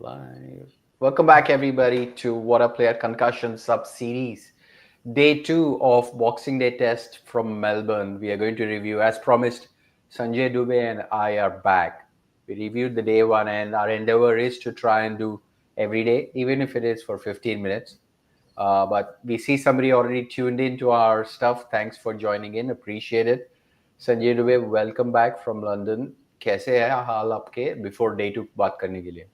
Live. Welcome back, everybody, to What a Player Concussion Sub Series. Day 2 of Boxing Day test from Melbourne. We are going to review, as promised, Sanjay Dubey and I are back. We reviewed the day 1, and our endeavor is to try and do every day, even if it is for 15 minutes. But we see somebody already tuned into our stuff. Thanks for joining in. Appreciate it. Sanjay Dubey welcome back from London. कैसे है हाल आपके before day 2 बात करने के लिए?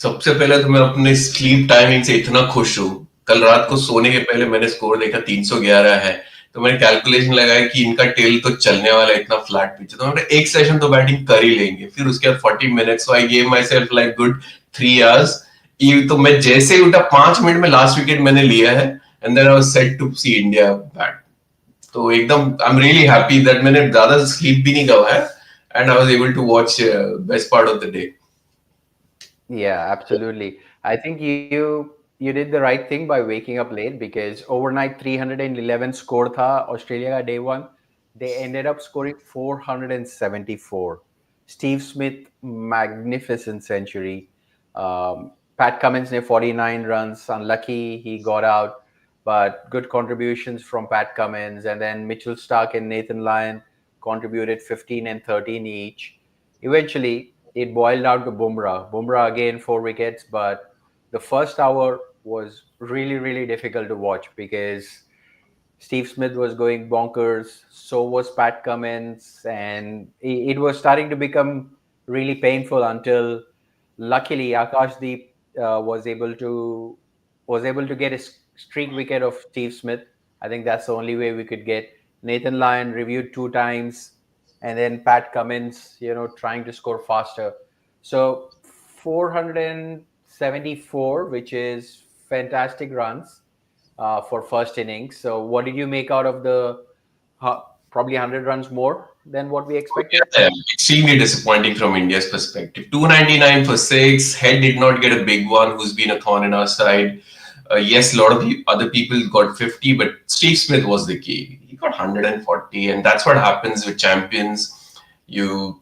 सबसे पहले तो मैं अपने स्लीप टाइमिंग से इतना खुश हूँ. कल रात को सोने के पहले मैंने स्कोर देखा 311 है, तो मैंने कैलकुलेशन लगाया कि इनका टेल तो चलने वाला है इतना फ्लैट पिच, तो मैंने एक सेशन तो बैटिंग कर ही लेंगे, फिर उसके बाद 40 minutes. So I gave my self like good 3 hours. तो मैं जैसे ही उठा 5 मिनट में लास्ट विकेट मैंने लिया है, and then I was set to see India bat. तो एकदम I am really happy that मैंने ज्यादा स्लीप भी नहीं गवाया, and I was able to watch best part of the day. Yeah, absolutely. I think you did the right thing by waking up late because overnight 311 score tha Australia ka day 1. They ended up scoring 474. Steve Smith, magnificent century. Pat Cummins ne 49 runs. Unlucky he got out, but good contributions from Pat Cummins. And then Mitchell Starc and Nathan Lyon contributed 15 and 13 each. Eventually, it boiled down to Bumrah. Bumrah again 4 wickets, but the first hour was really difficult to watch because Steve Smith was going bonkers. So was Pat Cummins, and it was starting to become really painful until, luckily, Akashdeep was able to get a streak wicket of Steve Smith. I think that's the only way we could get. Nathan Lyon reviewed 2 times, and then Pat Cummins, trying to score faster. So 474, which is fantastic runs for first innings. So what did you make out of the probably 100 runs more than what we expected? Yeah, extremely disappointing from India's perspective. 299 for 6. Head did not get a big one, who's been a thorn in our side. Yes, a lot of other people got 50, but Steve Smith was the key. He got 140, and that's what happens with champions. You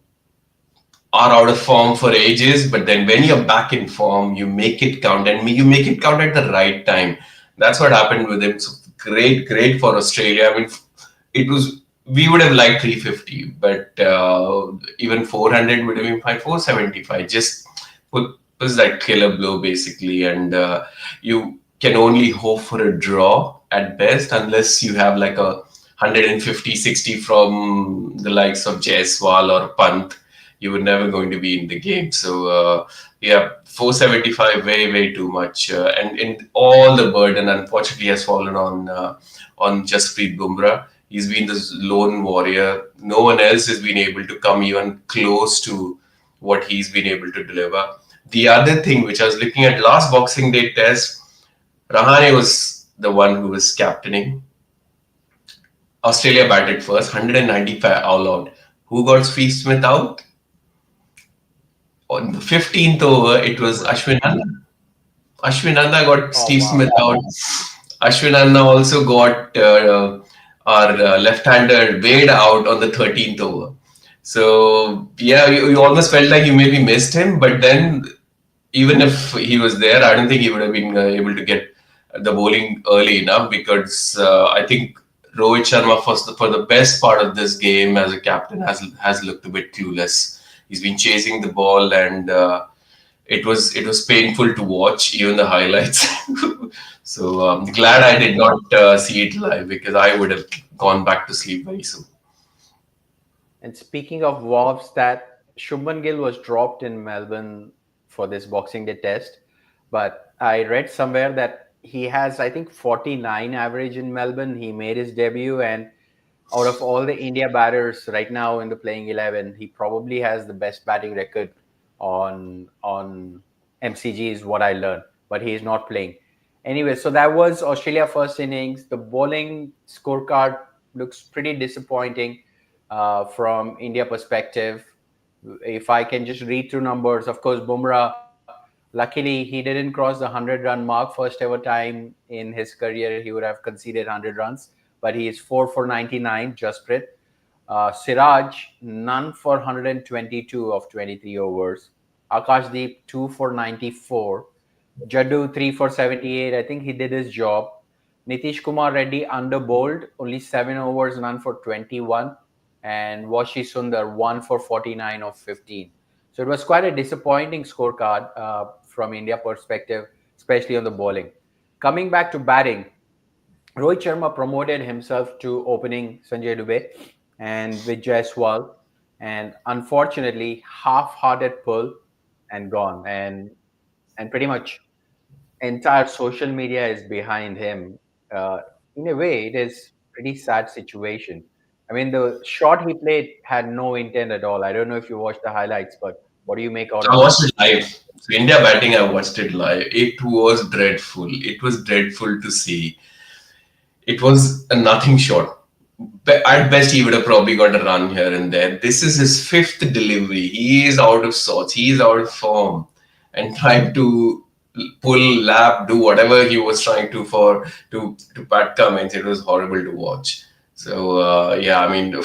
are out of form for ages, but then when you're back in form, you make it count, and you make it count at the right time. That's what happened with him. So great for Australia. I mean, it was, we would have liked 350, but even 400 would have been fine. 475 just was that killer blow basically, and you can only hope for a draw at best unless you have like a 150-60 from the likes of Jaiswal or Pant. You were never going to be in the game. So yeah, 475 very too much, and all the burden unfortunately has fallen on Jasprit Bumrah. He's been this lone warrior. No one else has been able to come even close to what he's been able to deliver. The other thing which I was looking at last Boxing Day test, Rahane was the one who was captaining. Australia batted first, 195 all out. Who got Steve Smith out? On the 15th over, it was Ashwin Anna. Ashwin Anna got Steve Smith out. Ashwin Anna also got our left-hander Wade out on the 13th over. So yeah, you almost felt like you maybe missed him, but then even if he was there, I don't think he would have been able to get the bowling early enough, because I think Rohit Sharma for the best part of this game as a captain has looked a bit clueless. He's been chasing the ball, and it was painful to watch, even the highlights. So I'm glad I did not see it live, because I would have gone back to sleep very soon. And speaking of WOWs, that Shubman Gill was dropped in Melbourne for this Boxing Day test, but I read somewhere that he has, I think, 49 average in Melbourne. He made his debut, and out of all the India batters right now in the playing 11, he probably has the best batting record on MCG, is what I learned, but he is not playing. Anyway, so that was Australia first innings. The bowling scorecard looks pretty disappointing from India perspective. If I can just read through numbers, of course, Bumrah, luckily he didn't cross the 100-run mark. First ever time in his career he would have conceded 100 runs, but he is 4 for 99. Jasprit, Siraj, none for 122 of 23 overs. Akashdeep 2 for 94. Jaddu 3 for 78. I think he did his job. Nitish Kumar Reddy under bowled, only 7 overs, none for 21. And Washi Sundar 1 for 49 of 15. So it was quite a disappointing scorecard from India perspective, especially on the bowling. Coming back to batting, Rohit Sharma promoted himself to opening Sanjay Dubey and with Jaiswal, and unfortunately, half-hearted pull and gone, and pretty much entire social media is behind him. Uh, in a way, it is pretty sad situation. I mean, the shot he played had no intent at all. I don't know if you watched the highlights, but what do you make out I of it? watched it live. So India batting, I watched it live. It was dreadful. It was dreadful to see. It was a nothing shot. At best, he would have probably got a run here and there. This is his fifth delivery. He is out of sorts. He is out of form, and trying to pull, lap, do whatever he was trying to for to Pat Cummins. It was horrible to watch. So yeah, I mean,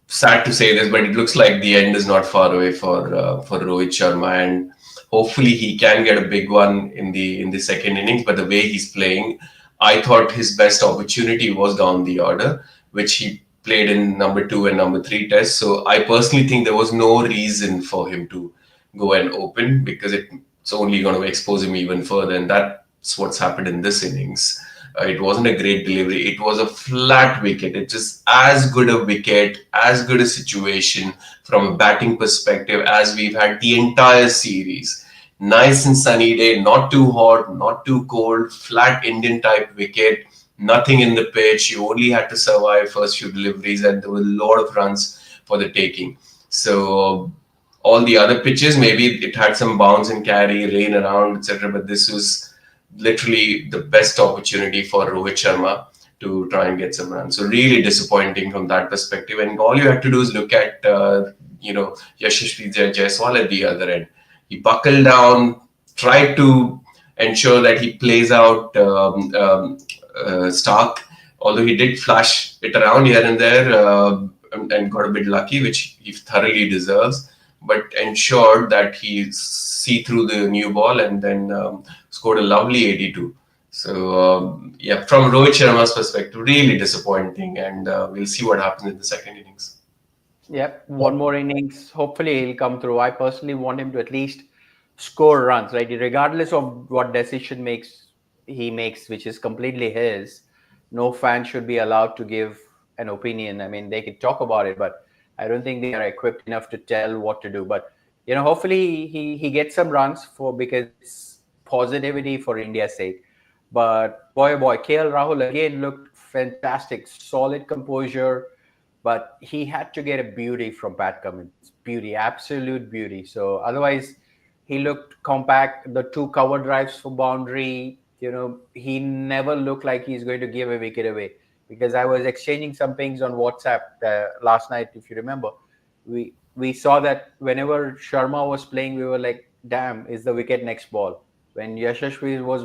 sad to say this, but it looks like the end is not far away for Rohit Sharma, and hopefully he can get a big one in the second innings. But the way he's playing, I thought his best opportunity was down the order, which he played in number two and number three tests. So I personally think there was no reason for him to go and open because it's only going to expose him even further, and that's what's happened in this innings. It wasn't a great delivery. It was a flat wicket. It's just as good a wicket, as good a situation from a batting perspective as we've had the entire series. Nice and sunny day, not too hot, not too cold, flat Indian type wicket, nothing in the pitch. You only had to survive first few deliveries, and there were a lot of runs for the taking. So all the other pitches, maybe it had some bounce and carry, rain around, etc. But this was literally the best opportunity for Rohit Sharma to try and get some runs. So really disappointing from that perspective. And all you have to do is look at Yashasvi Jaiswal at the other end. He buckled down, tried to ensure that he plays out Stark, although he did flash it around here and there and got a bit lucky, which he thoroughly deserves, but ensured that he see through the new ball and then scored a lovely 82. So yeah, from Rohit Sharma's perspective, really disappointing, and we'll see what happens in the second innings. Yep, one more innings. Hopefully, he'll come through. I personally want him to at least score runs, right? Regardless of what decision makes he makes, which is completely his. No fan should be allowed to give an opinion. I mean, they could talk about it, but I don't think they are equipped enough to tell what to do. But hopefully he gets some runs for because it's positivity for India's sake. But boy, oh boy, KL Rahul again looked fantastic, solid composure, but he had to get a beauty from Pat Cummins. Beauty, absolute beauty. So otherwise, he looked compact. The two cover drives for boundary. He never looked like he's going to give a wicket away. Because I was exchanging some pings on WhatsApp last night, if you remember. We saw that whenever Sharma was playing, we were like, "Damn, is the wicket next ball?" When Yashasvi was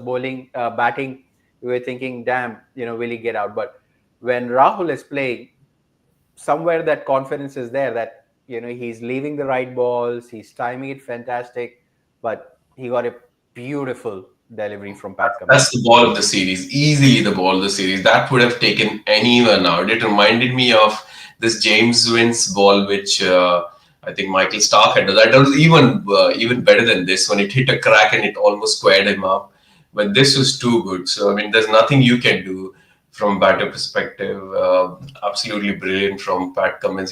batting, we were thinking, "Damn, will he get out?" But when Rahul is playing, somewhere that confidence is there that he's leaving the right balls, he's timing it fantastic, but he got a beautiful delivery from Pat That's Cummins. the ball of the series, easily the ball of the series. That would have taken anyone out. It reminded me of this James Wynn's ball, which I think Michael Stark had done. That was even better than this when it hit a crack and it almost squared him up. But this was too good. So I mean, there's nothing you can do from batter perspective. Absolutely brilliant from Pat Cummins.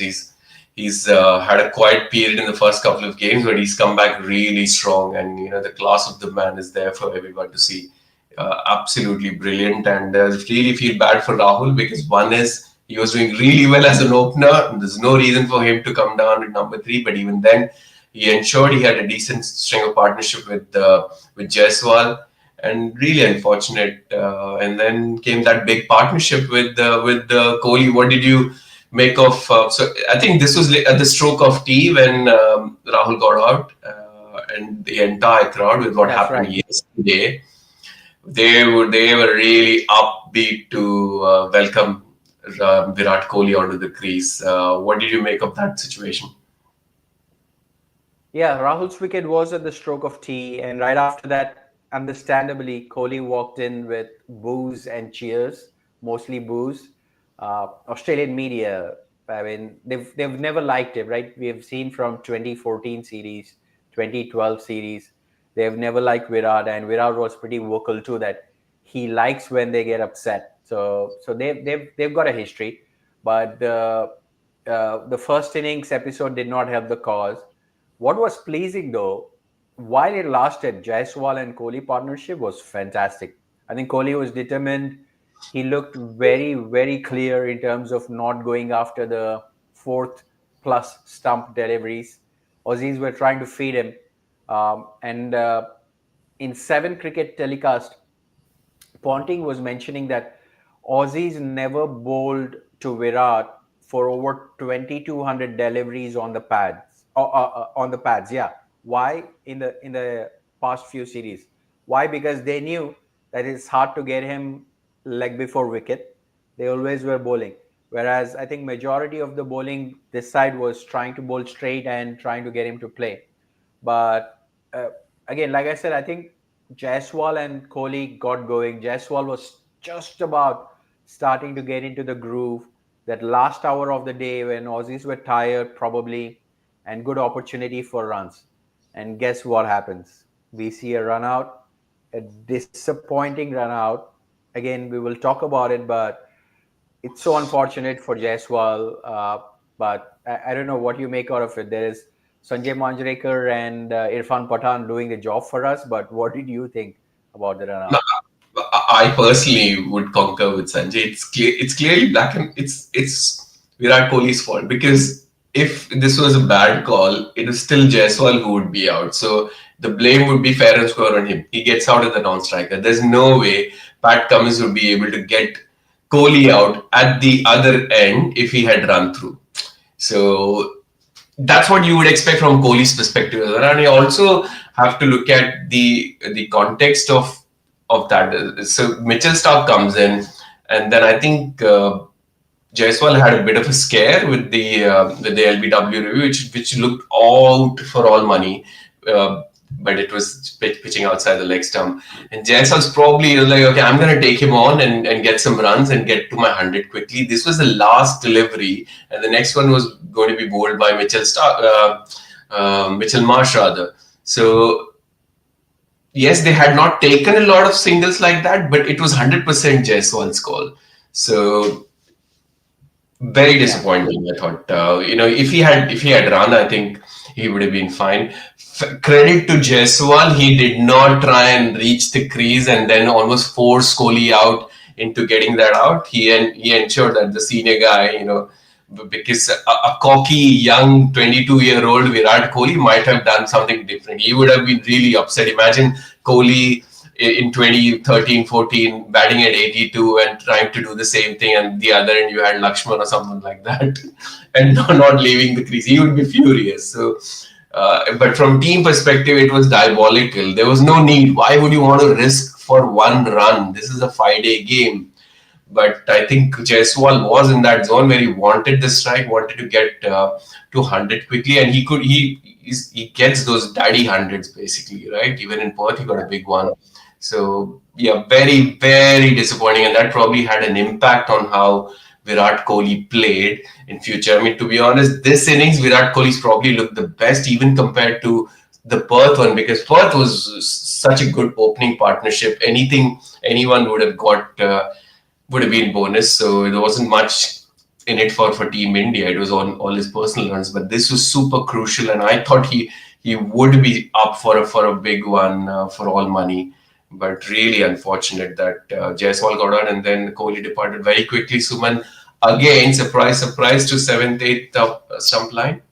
He's had a quiet period in the first couple of games, but he's come back really strong, and the class of the man is there for everyone to see. Absolutely brilliant, and really feel bad for Rahul because one is he was doing really well as an opener. And there's no reason for him to come down at number three, but even then, he ensured he had a decent string of partnership with Jaiswal, and really unfortunate. And then came that big partnership with Kohli. What did you make of? So I think this was at the stroke of tea when Rahul got out, and the entire crowd with what That's happened right. yesterday. They were really upbeat to welcome Virat Kohli onto the crease. What did you make of that situation? Yeah, Rahul's wicket was at the stroke of tea, and right after that, understandably, Kohli walked in with boos and cheers, mostly boos. Australian media, I mean, they've never liked him, right? We have seen from 2014 series, 2012 series, they've never liked Virat, and Virat was pretty vocal too that he likes when they get upset. So they've got a history, but the first innings episode did not help the cause. What was pleasing though, while it lasted, Jaiswal and Kohli partnership was fantastic. I think Kohli was determined. He looked very, very clear in terms of not going after the fourth plus stump deliveries. Aussies were trying to feed him. And in seven cricket telecast, Ponting was mentioning that Aussies never bowled to Virat for over 2,200 deliveries on the pads. On the pads, yeah. Why in the past few series? Why? Because they knew that it's hard to get him leg before wicket. They always were bowling. Whereas I think majority of the bowling this side was trying to bowl straight and trying to get him to play. But uh, again, like I said, I think Jaiswal and Kohli got going. Jaiswal was just about starting to get into the groove. That last hour of the day when Aussies were tired, probably, and good opportunity for runs. And guess what happens? We see a run out, a disappointing run out. Again, we will talk about it, but it's so unfortunate for Jaiswal. But I don't know what you make out of it. There is Sanjay Manjrekar and Irfan Pathan doing the job for us. But what did you think about the run No, out? I personally would concur with Sanjay. It's clear. It's clearly black and it's Virat Kohli's fault because if this was a bad call, it is still Jaiswal who would be out. So the blame would be fair and square on him. He gets out as the non-striker. There's no way Pat Cummins would be able to get Kohli out at the other end if he had run through. So that's what you would expect from Kohli's perspective. And you also have to look at the context of that. So Mitchell Stark comes in, and then I think Jaiswal had a bit of a scare with the LBW review, which looked out for all money. But it was pitching outside the leg stump. And Jaiswal's probably like, okay, I'm going to take him on and get some runs and get to my 100 quickly. This was the last delivery, and the next one was going to be bowled by Mitchell Marsh rather. So yes, they had not taken a lot of singles like that, but it was 100% Jaiswal's call. So very Yeah, disappointing. I thought, if he had run, I think he would have been fine. Credit to Jaiswal, he did not try and reach the crease and then almost force Kohli out into getting that out. He ensured that the senior guy, because a cocky young 22-year-old Virat Kohli might have done something different. He would have been really upset. Imagine Kohli in 2013-14 batting at 82 and trying to do the same thing, and the other end you had Lakshman or someone like that and not leaving the crease. He would be furious. So but from team perspective it was diabolical. There was no need. Why would you want to risk for one run? This is a 5-day game. But I think Jaiswal was in that zone where he wanted the strike, wanted to get to 100 quickly, and he gets those daddy hundreds basically, right? Even in Perth, he got a big one. So yeah, very very disappointing, and that probably had an impact on how Virat Kohli played in future. I mean, to be honest, this innings Virat Kohli's probably looked the best, even compared to the Perth one, because Perth was such a good opening partnership. Anyone would have got. Would have been bonus. So there wasn't much in it for Team India. It was on all his personal runs, but this was super crucial, and I thought he would be up for a big one for all money. But really unfortunate that Jaiswal got out and then Kohli departed very quickly. Suman again, surprise to seventh, eighth stump line.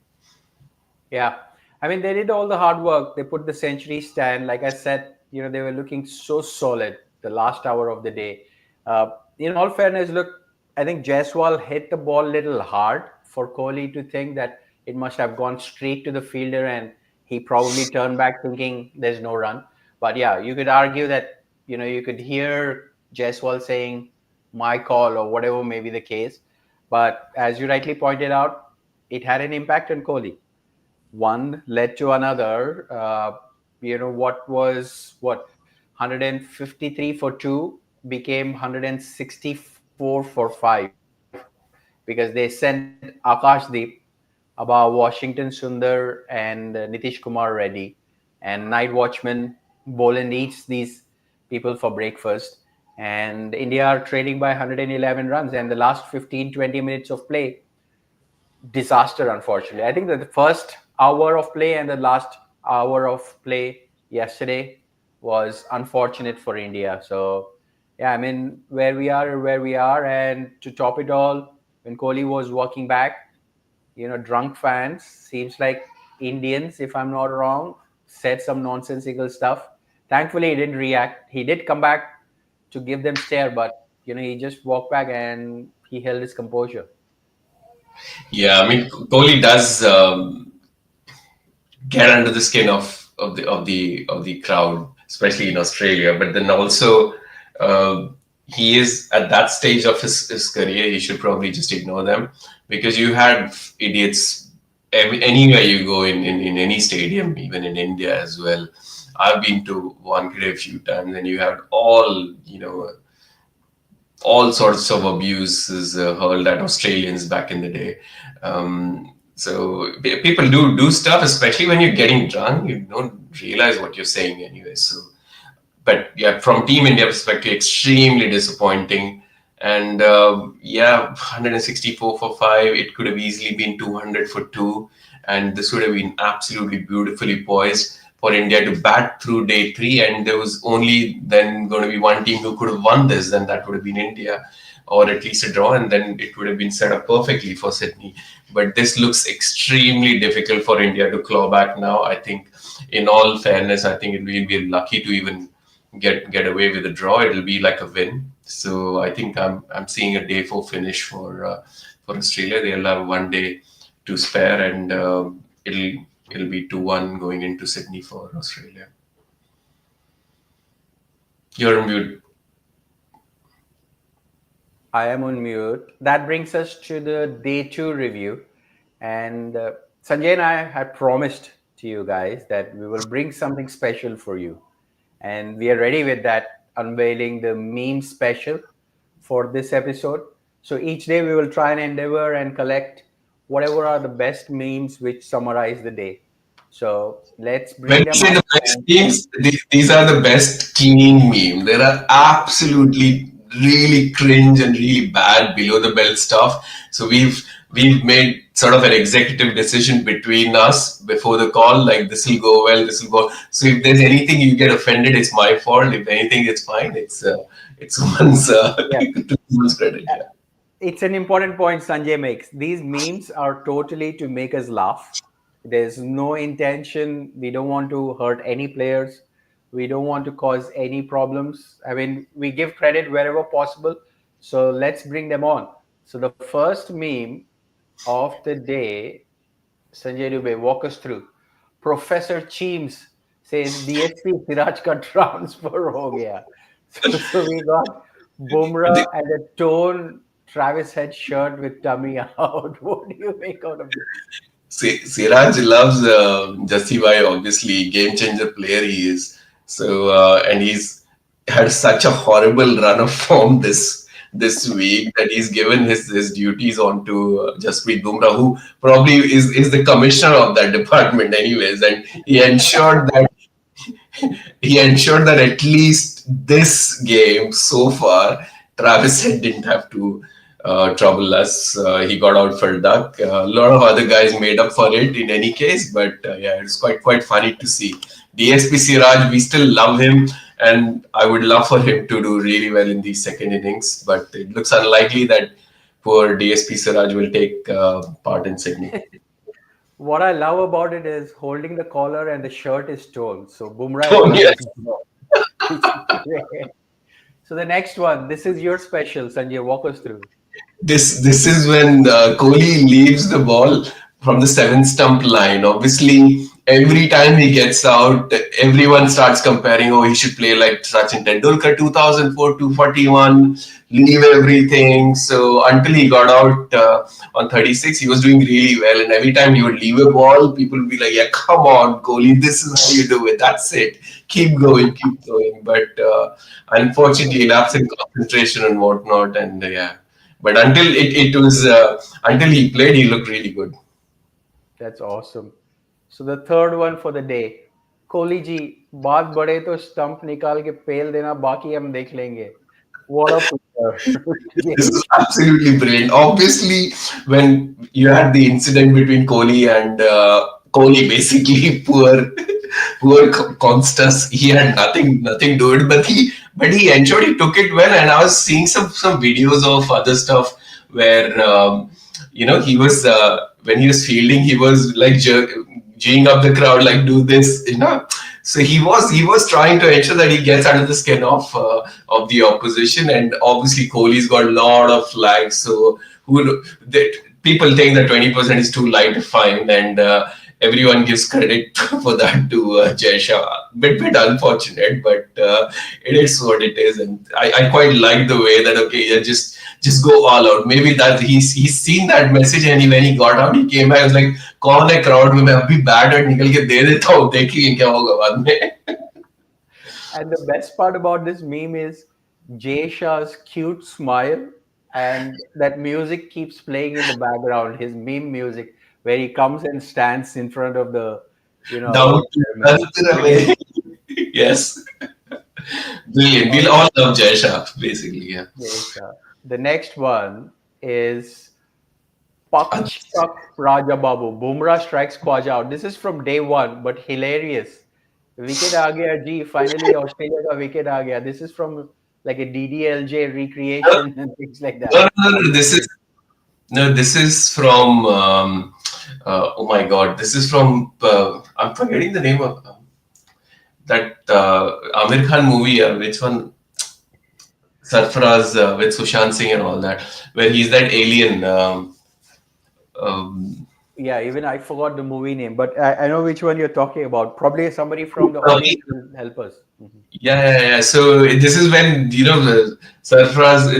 yeah. I mean, they did all the hard work. They put the century stand. Like I said, they were looking so solid the last hour of the day. In all fairness, look, I think Jaiswal hit the ball a little hard for Kohli to think that it must have gone straight to the fielder, and he probably turned back thinking there's no run. But yeah, you could argue that, you could hear Jaiswal saying my call or whatever may be the case. But as you rightly pointed out, it had an impact on Kohli. one led to another. What was what 153 for two became 164 for five because they sent Akashdeep above Washington Sundar and Nitish Kumar Reddy, and night watchman Boland eats these people for breakfast. And India are trailing by 111 runs, and the last 15-20 minutes of play, disaster, unfortunately. I think that the first hour of play and the last hour of play yesterday was unfortunate for India. So, yeah, I mean, where we are. And to top it all, when Kohli was walking back, drunk fans, seems like Indians, if I'm not wrong, said some nonsensical stuff. Thankfully, he didn't react. He did come back to give them stare, but he just walked back and he held his composure. Yeah, I mean, Kohli does get under the skin of the crowd, especially in Australia. But then also, uh, he is at that stage of his career. He should probably just ignore them, because you had idiots anywhere you go in any stadium, even in India as well. I've been to Wankhede a few times, and you had all sorts of abuses hurled at Australians back in the day. So people do stuff, especially when you're getting drunk. You don't realize what you're saying anyway. So, but yeah, from Team India perspective, extremely disappointing. And yeah, 164 for five. It could have easily been 200 for two, and this would have been absolutely beautifully poised for India to bat through day three. And there was only then going to be one team who could have won this, then that would have been India, or at least a draw, and then it would have been set up perfectly for Sydney. But this looks extremely difficult for India to claw back now. I think, in all fairness, I think it will be lucky to even get away with a draw. It'll be like a win. So I think I'm seeing a day four finish for Australia. They'll have one day to spare, and it'll be 2-1 going into Sydney for Australia. You're on mute. I am on mute. That brings us to the day two review. And Sanjay and I had promised to you guys that we will bring something special for you. And we are ready with that, unveiling the meme special for this episode. So each day we will try and endeavor and collect whatever are the best memes which summarize the day. So let's When bring we them say up. the best And teams, these are the best clean meme. There are absolutely really cringe and really bad below the belt stuff. So we've made sort of an executive decision between us before the call, like this will go well, this will go. So if there's anything you get offended, it's my fault. If anything, it's fine. It's someone's yeah, to someone's credit. Yeah. it's an important point Sanjay makes. These memes are totally to make us laugh. There's no intention. We don't want to hurt any players. We don't want to cause any problems. I mean, we give credit wherever possible. So let's bring them on. So the first meme of the day, Sanjay Dubey, walk us through. Professor Cheems says DSP Siraj ka transfer ho gaya. So we got Bumrah and a torn Travis Head shirt with tummy out. What do you make out of this? Siraj loves Jassi Bhai, obviously, game changer player he is. So and he's had such a horrible run of form this week that he's given his duties on to Jasprit Bumrah, who probably is the commissioner of that department, anyways, and he ensured that at least this game so far, Travis Head didn't have to trouble us. He got out for duck. A lot of other guys made up for it in any case, but yeah, it's quite funny to see. DSP Siraj, we still love him, and I would love for him to do really well in the second innings, but it looks unlikely that poor DSP Siraj will take part in Sydney. What I love about it is holding the collar and the shirt is torn. So Bumrah is Oh, wearing yes. his glove, which is great. So the next one, this is your special, Sanjay. Walk us through. This is when Kohli leaves the ball from the seventh stump line. Obviously, every time he gets out, everyone starts comparing. Oh, he should play like Sachin Tendulkar 2004 241. leave everything. So until he got out on 36, he was doing really well. And every time he would leave a ball, people would be like, "Yeah, come on, Kohli, this is how you do it. That's it. Keep going, keep going." But unfortunately, lapse in concentration and whatnot. And yeah, but it was until he played, he looked really good. That's awesome. So the third one for the day. Kohli ji, बात बढ़े तो stump निकाल के पेल देना, बाकी हम देख लेंगे. What a player. This is absolutely brilliant. Obviously, when you had the incident between Kohli and Kohli, basically poor Constas, he had nothing to do it, but he ensured he took it well. And I was seeing some videos of other stuff where he was when he was fielding, he was like geeing up the crowd, like do this. So he was trying to ensure that he gets under the skin of the opposition, and obviously Kohli's got a lot of flags. So people think that 20% is too light a fine, and everyone gives credit for that to Jaisha. Bit unfortunate, but it is what it is, and I quite like the way that okay, yeah, just go all out. Maybe that he's seen that message, and when he got out, he came back. He was like, कौन है crowd में मैं अभी bat और निकल के दे देता हूँ देखिए क्या होगा बाद में. And the best part about this meme is Jay Shah's cute smile, and that music keeps playing in the background, his meme music, where he comes and stands in front of the, Down award to ceremony. away. Yes, brilliant. We'll all love Jai Shah, basically. Yeah. Jay Shah. The next one is Pakshak Raja Babu. Bumrah strikes Khwaja out. This is from day one, but hilarious. Wicket aa gaya ji. Finally, Australia ka wicket aa gaya. This is from like a DDLJ No, recreation and things like no, that. no, no. This is from. Oh my God! This is from. I'm forgetting the name of that Amir Khan movie. Which one? Sarfaraz with Sushant Singh and all that, where he's that alien. Um, Yeah, even I forgot the movie name, but I know which one you're talking about. Probably somebody from the audience will help us. Mhm. yeah. So this is when the Sarfaraz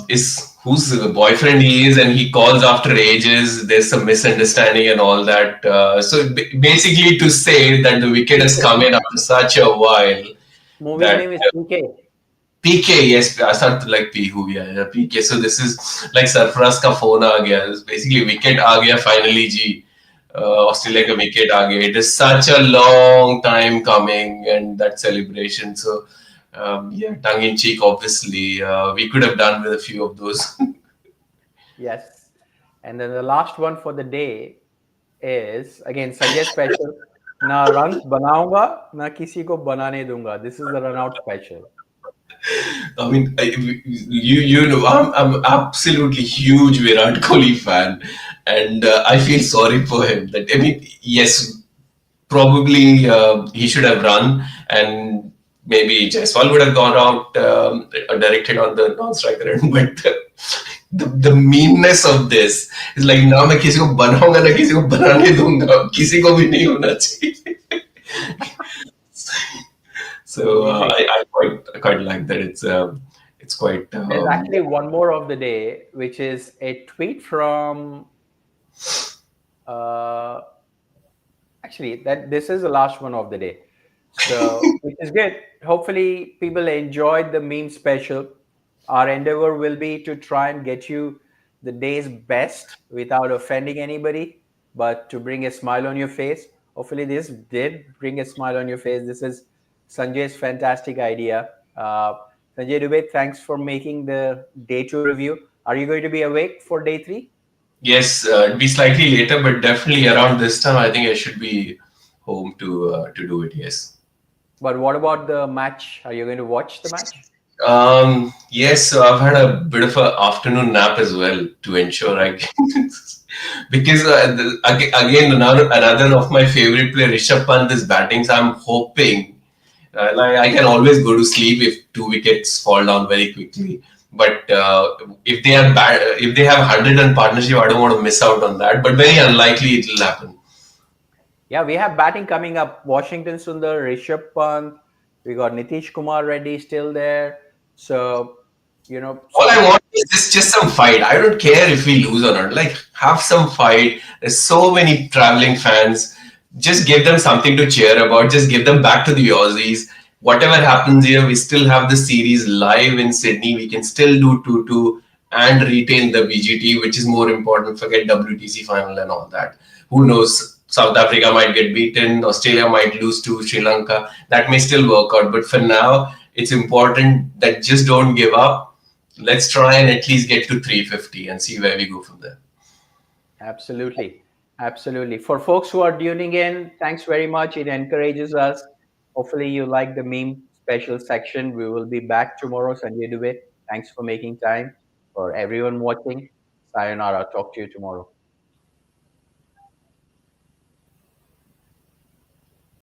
is whose boyfriend he is, and he calls after ages. There's some misunderstanding and all that. So basically, to say that the wicket has come in after such a while Movie's that name is PK. PK, yes, I started to like Pihu, yeah, PK. So this is like Sarfaraz ka phone aa gaya. It's basically wicket aa gaya finally, ji. Australia ka wicket aa gaya. It is such a long time coming, and that celebration. So yeah, tongue in cheek, obviously. We could have done with a few of those. Yes. And then the last one for the day is again Sanjay special. Na runs बनाऊंगा ना किसी को बनाने दूंगा. This is the run out special. I mean, you know, I'm absolutely huge Virat Kohli fan, and I feel sorry for him. That I mean, yes, probably he should have run, and maybe Jaiswal would have gone out directed on the non-striker end. But the meanness of this is like ना मैं किसी को बनाऊंगा ना किसी को बनाने दूंगा किसी को भी नहीं होना चाहिए. So Amazing. I quite like that. It's quite. There's actually one more of the day, which is a tweet from. Uh, Actually, that this is the last one of the day, so which is good. Hopefully, people enjoyed the meme special. Our endeavor will be to try and get you the day's best without offending anybody, but to bring a smile on your face. Hopefully, this did bring a smile on your face. This is Sanjay's fantastic idea. Sanjay Dubey, thanks for making the day two review. Are you going to be awake for day three? Yes, it'll be slightly later, but definitely around this time, I think I should be home to do it. Yes. But what about the match? Are you going to watch the match? Yes, so I've had a bit of an afternoon nap as well to ensure I can. Because again, another of my favorite player, Rishabh Pant, is batting. So I'm hoping like I can always go to sleep if two wickets fall down very quickly. But if they have 100 run partnership, I don't want to miss out on that. But very unlikely it will happen. Yeah, we have batting coming up. Washington Sundar, Rishabh Pant, We got Nitish Kumar Reddy still there. So, All so I many. want is just some fight. I don't care if we lose or not. Like, have some fight. There's so many traveling fans. Just give them something to cheer about. Just give them back to the Aussies. Whatever happens here, we still have the series live in Sydney. We can still do 2-2 and retain the BGT, which is more important. Forget WTC final and all that. Who knows? South Africa might get beaten. Australia might lose to Sri Lanka. That may still work out. But for now, it's important that just don't give up. Let's try and at least get to 350 and see where we go from there. Absolutely. Absolutely. For folks who are tuning in, thanks very much. It encourages us. Hopefully, you like the meme special section. We will be back tomorrow, Sanjay Dubey. Thanks for making time. For everyone watching, sayonara. Talk to you tomorrow.